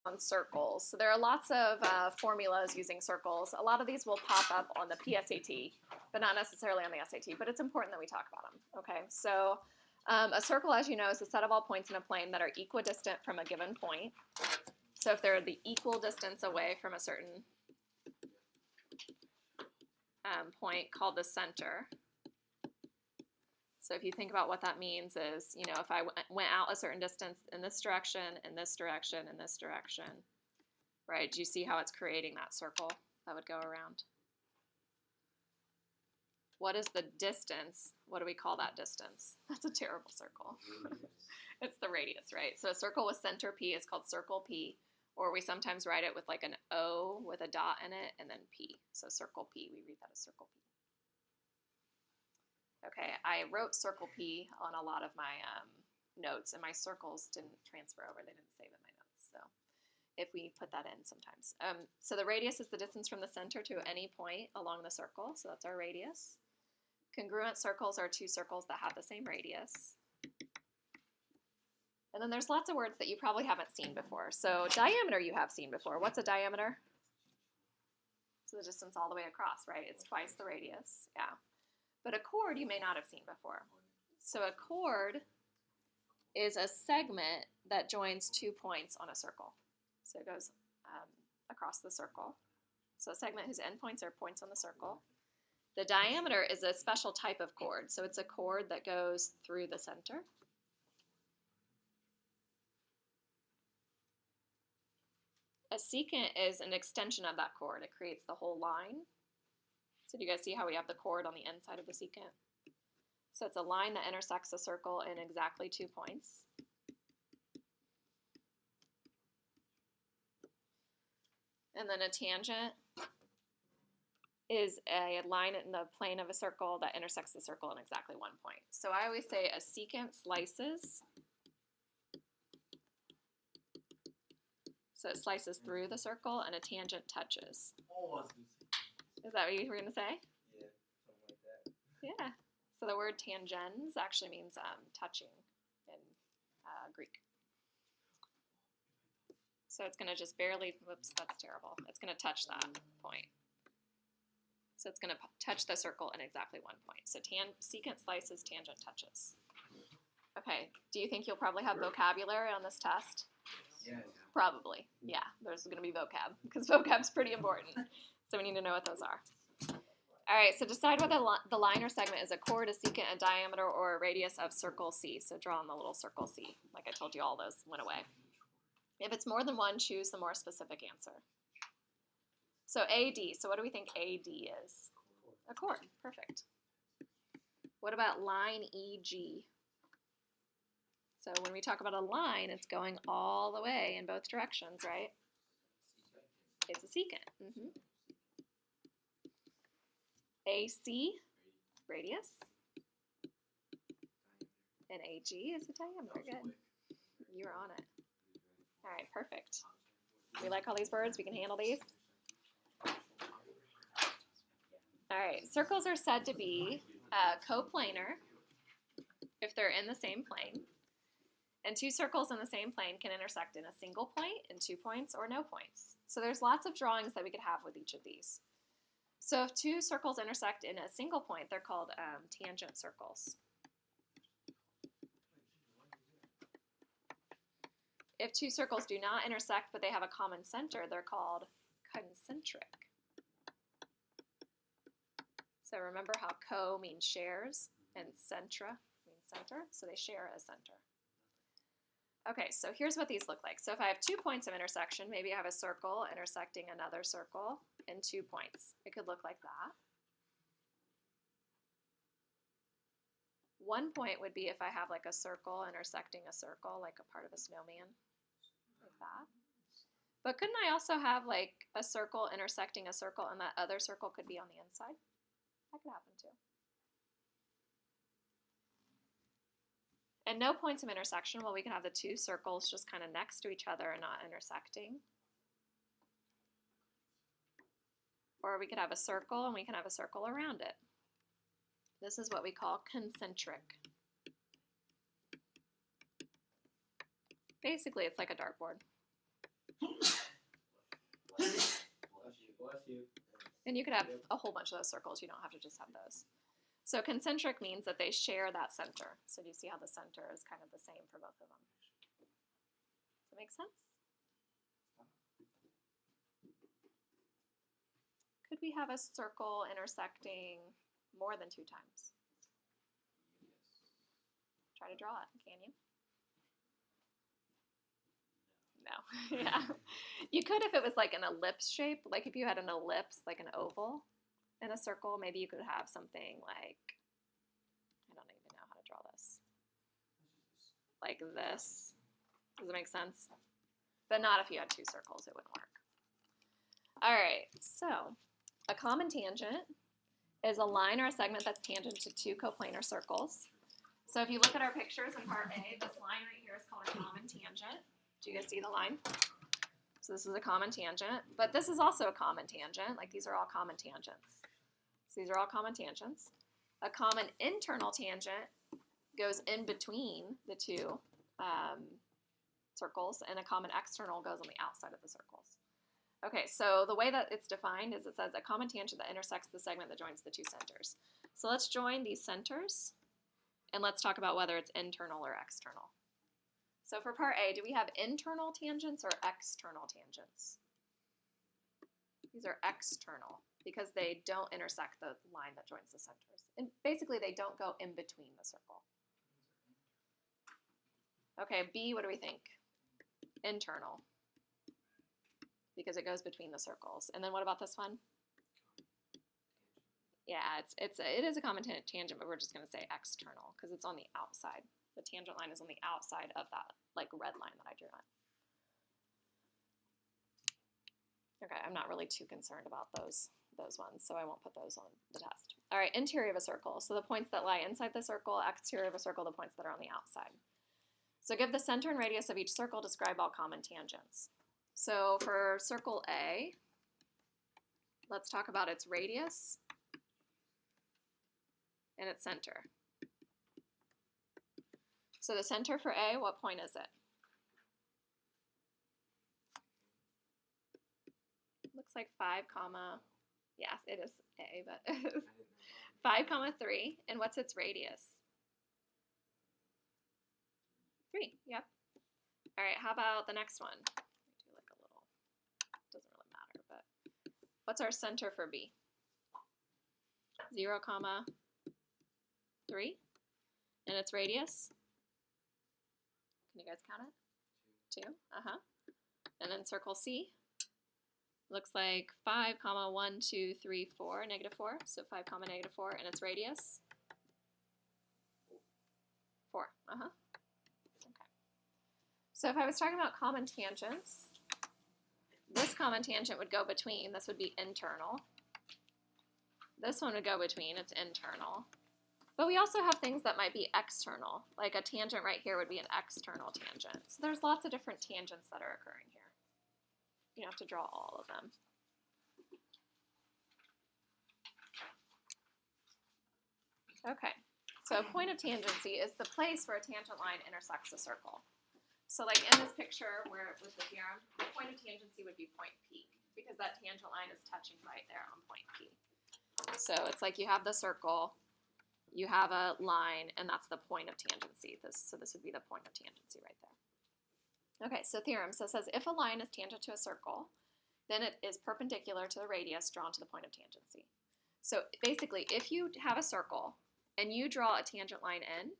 on circles. So there are lots of formulas using circles. A lot of these will pop up on the PSAT, but not necessarily on the SAT, but it's important that we talk about them. Okay, so a circle, as you know, is a set of all points in a plane that are equidistant from a given point. So if they're the equal distance away from a certain point called the center. So if you think about what that means is, you know, if I went out a certain distance in this direction, in this direction, in this direction, right? Do you see how it's creating that circle that would go around? What is the distance? What do we call that distance? That's a terrible circle. It's the radius, right? So a circle with center P is called circle P, or we sometimes write it with like an O with a dot in it and then P. So circle P, we read that as circle P. Okay, I wrote circle P on a lot of my notes, and my circles didn't transfer over. They didn't save in my notes, so if we put that in sometimes. So the radius is the distance from the center to any point along the circle, so that's our radius. Congruent circles are two circles that have the same radius. And then there's lots of words that you probably haven't seen before. So diameter you have seen before. What's a diameter? So the distance all the way across, right? It's twice the radius, yeah. But a chord you may not have seen before. So a chord is a segment that joins 2 points on a circle. So it goes across the circle. So a segment whose endpoints are points on the circle. The diameter is a special type of chord. So it's a chord that goes through the center. A secant is an extension of that chord. It creates the whole line. So do you guys see how we have the chord on the inside of the secant? So it's a line that intersects a circle in exactly 2 points. And then a tangent is a line in the plane of a circle that intersects the circle in exactly 1 point. So I always say a secant slices. So it slices through the circle, and a tangent touches. Is that what you were going to say? Yeah, something like that. Yeah. So the word tangens actually means touching in Greek. So it's going to just barely, whoops, that's terrible. It's going to touch that point. So it's going to touch the circle in exactly 1 point. So secant slices, tangent touches. Okay, do you think you'll probably have vocabulary on this test? Yeah. Probably, yeah. There's going to be vocab, because vocab's pretty important. So we need to know what those are. All right, so decide whether the line or segment is a chord, a secant, a diameter, or a radius of circle C. So draw on the little circle C. Like I told you, all those went away. If it's more than one, choose the more specific answer. So AD, so what do we think AD is? A chord, perfect. What about line EG? So when we talk about a line, it's going all the way in both directions, right? It's a secant. AC, radius. And AG is a diameter. Good. You're on it. All right, perfect. We like all these words. We can handle these. All right, circles are said to be coplanar if they're in the same plane. And two circles in the same plane can intersect in a single point, in 2 points, or no points. So there's lots of drawings that we could have with each of these. So if two circles intersect in a single point, they're called tangent circles. If two circles do not intersect but they have a common center, they're called concentric. So remember how co means shares and centra means center, so they share a center. Okay, so here's what these look like. So if I have 2 points of intersection, maybe I have a circle intersecting another circle in 2 points. It could look like that. 1 point would be if I have like a circle intersecting a circle, like a part of a snowman, like that. But couldn't I also have like a circle intersecting a circle and that other circle could be on the inside? That could happen too. And no points of intersection, well, we can have the two circles just kind of next to each other and not intersecting. Or we could have a circle and we can have a circle around it. This is what we call concentric. Basically, it's like a dartboard. Bless you. And you could have Yep. a whole bunch of those circles. You don't have to just have those. So concentric means that they share that center. So do you see how the center is kind of the same for both of them? Does that make sense? Could we have a circle intersecting more than 2 times? Try to draw it, can you? No. Yeah. You could if it was like an ellipse shape, like if you had an ellipse, like an oval in a circle, maybe you could have something like, I don't even know how to draw this, like this. Does it make sense? But not if you had 2 circles, it wouldn't work. All right, so a common tangent is a line or a segment that's tangent to 2 coplanar circles. So if you look at our pictures in part A, this line right here is called a common tangent. Do you guys see the line? So this is a common tangent, but this is also a common tangent. Like these are all common tangents. So these are all common tangents. A common internal tangent goes in between the 2 circles, and a common external goes on the outside of the circles. Okay, so the way that it's defined is it says a common tangent that intersects the segment that joins the 2 centers. So let's join these centers, and let's talk about whether it's internal or external. So for part A, do we have internal tangents or external tangents? These are external because they don't intersect the line that joins the centers. And basically, they don't go in between the circle. Okay, B, what do we think? Internal, because it goes between the circles. And then what about this one? Yeah, it is a common tangent, but we're just going to say external because it's on the outside. The tangent line is on the outside of that like red line that I drew on. Okay, I'm not really too concerned about those ones, so I won't put those on the test. All right, interior of a circle. So the points that lie inside the circle, exterior of a circle, the points that are on the outside. So give the center and radius of each circle, describe all common tangents. So for circle A, let's talk about its radius and its center. So the center for A, what point is it? Looks like 5, yes, it is A, but 5, 3. And what's its radius? 3, yep. All right, how about the next one? Do like a little, doesn't really matter, but what's our center for B? 0, 3. And its radius? Can you guys count it? 2, And then circle C, looks like 5, 1, 2, 3, 4, -4. So 5, -4, and its radius? 4, Okay. So if I was talking about common tangents, this common tangent would go between, this would be internal. This one would go between, it's internal. But we also have things that might be external, like a tangent right here would be an external tangent. So there's lots of different tangents that are occurring here. You don't have to draw all of them. Okay, so a point of tangency is the place where a tangent line intersects a circle. So like in this picture where with the theorem, the point of tangency would be point P, because that tangent line is touching right there on point P. So it's like you have the circle, you have a line, and that's the point of tangency. So this would be the point of tangency right there. Okay, so theorem. So it says if a line is tangent to a circle, then it is perpendicular to the radius drawn to the point of tangency. So basically, if you have a circle and you draw a tangent line in,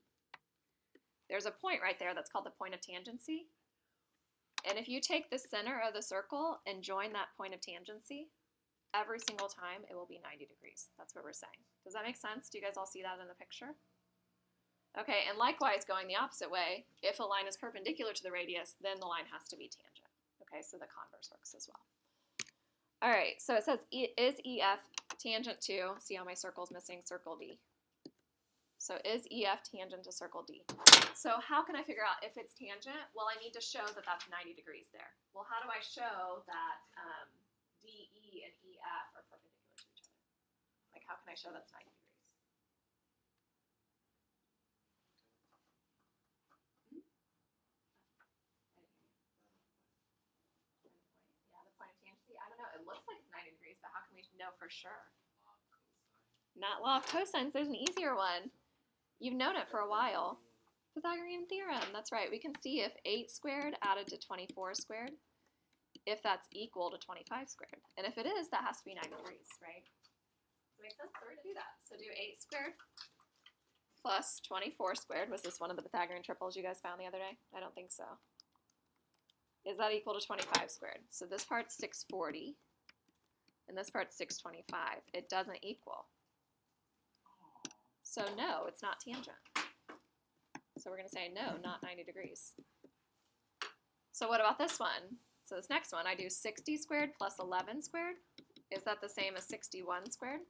there's a point right there that's called the point of tangency. And if you take the center of the circle and join that point of tangency, every single time it will be 90 degrees. That's what we're saying. Does that make sense? Do you guys all see that in the picture? Okay, and likewise, going the opposite way, if a line is perpendicular to the radius, then the line has to be tangent. Okay, so the converse works as well. All right, so it says, is EF tangent to, see how my circle's missing, circle D. So is EF tangent to circle D? So how can I figure out if it's tangent? Well, I need to show that that's 90 degrees there. Well, how do I show that DE and EF are perpendicular to each other? Like, how can I show that's 90 degrees? Yeah, the point of tangency. I don't know. It looks like it's 90 degrees, but how can we know for sure? Not law of cosines. There's an easier one. You've known it for a while. Pythagorean theorem. That's right. We can see if 8 squared added to 24 squared, if that's equal to 25 squared. And if it is, that has to be 90 degrees, right? Does it make sense? So we're going to do that. So do 8 squared plus 24 squared. Was this one of the Pythagorean triples you guys found the other day? I don't think so. Is that equal to 25 squared? So this part's 640, and this part's 625. It doesn't equal. So no, it's not tangent. So we're going to say no, not 90 degrees. So what about this one? So this next one, I do 60 squared plus 11 squared. Is that the same as 61 squared?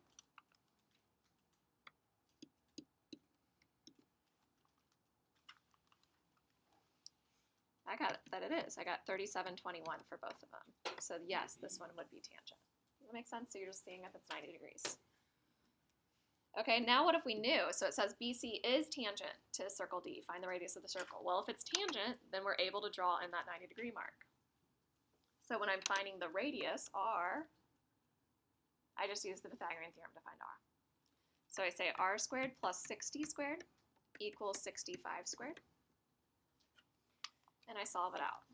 I got it, that it is. I got 3721 for both of them. So yes, this one would be tangent. Does that make sense? So you're just seeing if it's 90 degrees. Okay, now what if we knew? So it says BC is tangent to circle D. Find the radius of the circle. Well, if it's tangent, then we're able to draw in that 90 degree mark. So when I'm finding the radius, R, I just use the Pythagorean theorem to find R. So I say R squared plus 60 squared equals 65 squared. And I solve it out.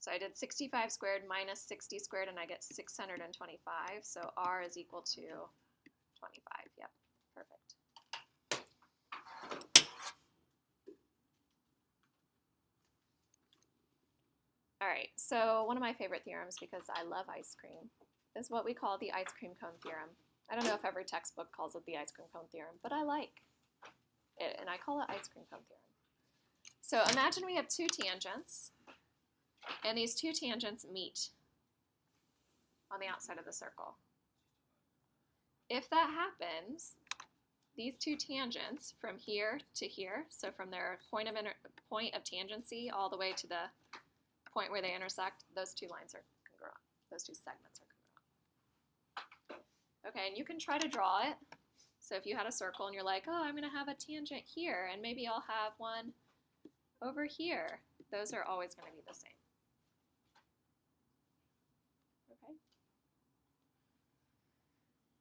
So I did 65 squared minus 60 squared, and I get 625. So R is equal to 25. Yep, perfect. All right, so one of my favorite theorems, because I love ice cream, is what we call the ice cream cone theorem. I don't know if every textbook calls it the ice cream cone theorem, but I like it, and I call it ice cream cone theorem. So imagine we have two tangents, and these two tangents meet on the outside of the circle. If that happens, these two tangents from here to here, so from their point of tangency all the way to the point where they intersect, those two lines are congruent. Those two segments are congruent. Okay, and you can try to draw it. So if you had a circle and you're like, oh, I'm going to have a tangent here, and maybe I'll have one over here. Those are always going to be the same. Okay.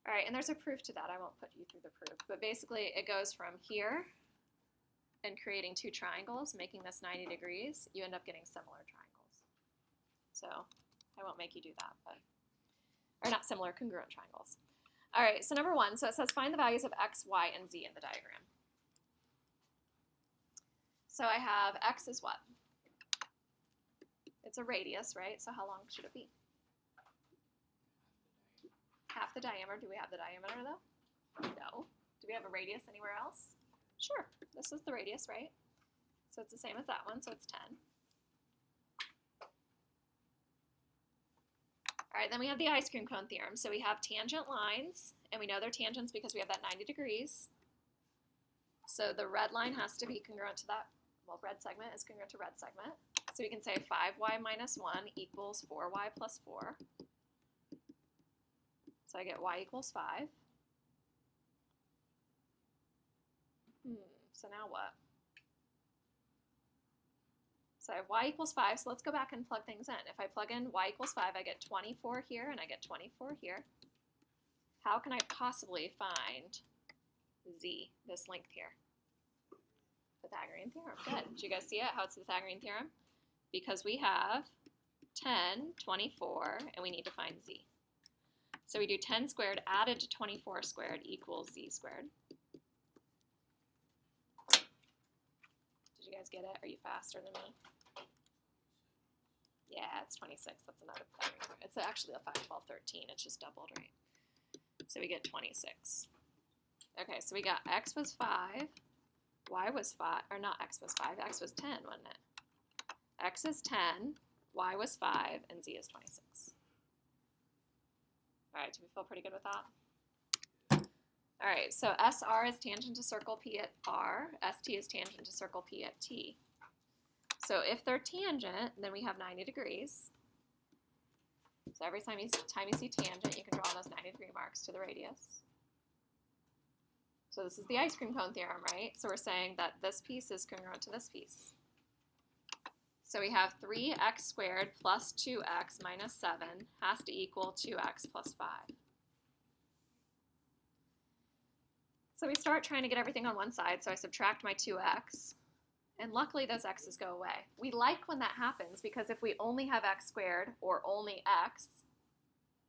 All right, and there's a proof to that. I won't put you through the proof. But basically, it goes from here and creating two triangles, making this 90 degrees. You end up getting similar triangles. So I won't make you do that, but, or not similar, congruent triangles. All right, so number one, so it says find the values of x, y, and z in the diagram. So I have x is what? It's a radius, right? So how long should it be? Half the diameter. Do we have the diameter, though? No. Do we have a radius anywhere else? Sure. This is the radius, right? So it's the same as that one, so it's 10. All right, then we have the ice cream cone theorem. So we have tangent lines, and we know they're tangents because we have that 90 degrees. So the red line has to be congruent to that. Well, red segment is congruent to red segment. So we can say 5y minus 1 equals 4y plus 4. So I get y equals 5. So now what? So I have y equals 5, so let's go back and plug things in. If I plug in y equals 5, I get 24 here, and I get 24 here. How can I possibly find z, this length here? Pythagorean theorem. Good. Did you guys see it, how it's the Pythagorean theorem? Because we have 10, 24, and we need to find z. So we do 10 squared added to 24 squared equals z squared. Did you guys get it? Are you faster than me? Yeah, it's 26. That's another Pythagorean. It's actually a 5, 12, 13. It's just doubled, right? So we get 26. Okay, so we got x was 5, y was 5, or not x was 5, x was 10, wasn't it? X is 10, y was 5, and z is 26. All right, do we feel pretty good with that? All right, so SR is tangent to circle P at R, ST is tangent to circle P at T. So if they're tangent, then we have 90 degrees. So every time you see tangent, you can draw those 90 degree marks to the radius. So this is the ice cream cone theorem, right? So we're saying that this piece is congruent to this piece. So So we have 3x squared plus 2x minus 7 has to equal 2x plus 5. So we start trying to get everything on one side, so I subtract my 2x, and luckily those x's go away. We like when that happens because if we only have x squared or only x,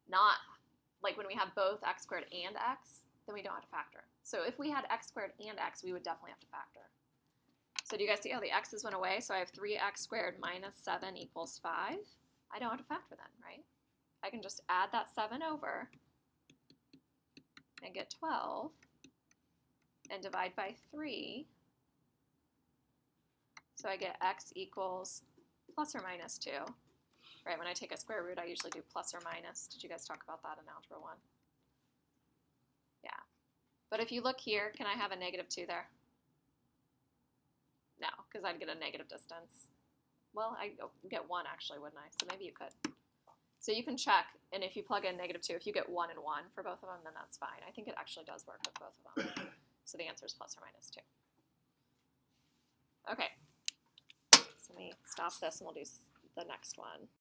not like when we have both x squared and x, then we don't have to factor. So if we had x squared and x, we would definitely have to factor. So do you guys see how the x's went away? So I have 3x squared minus 7 equals 5. I don't have to factor then, right? I can just add that 7 over and get 12 and divide by 3. So I get x equals plus or minus 2. Right, when I take a square root, I usually do plus or minus. Did you guys talk about that in Algebra 1? Yeah. But if you look here, can I have a negative 2 there? No, because I'd get a negative distance. Well, I'd get 1 actually, wouldn't I? So maybe you could. So you can check, and if you plug in negative 2, if you get 1 and 1 for both of them, then that's fine. I think it actually does work with both of them. So the answer is plus or minus 2. Okay. So let me stop this and we'll do the next one.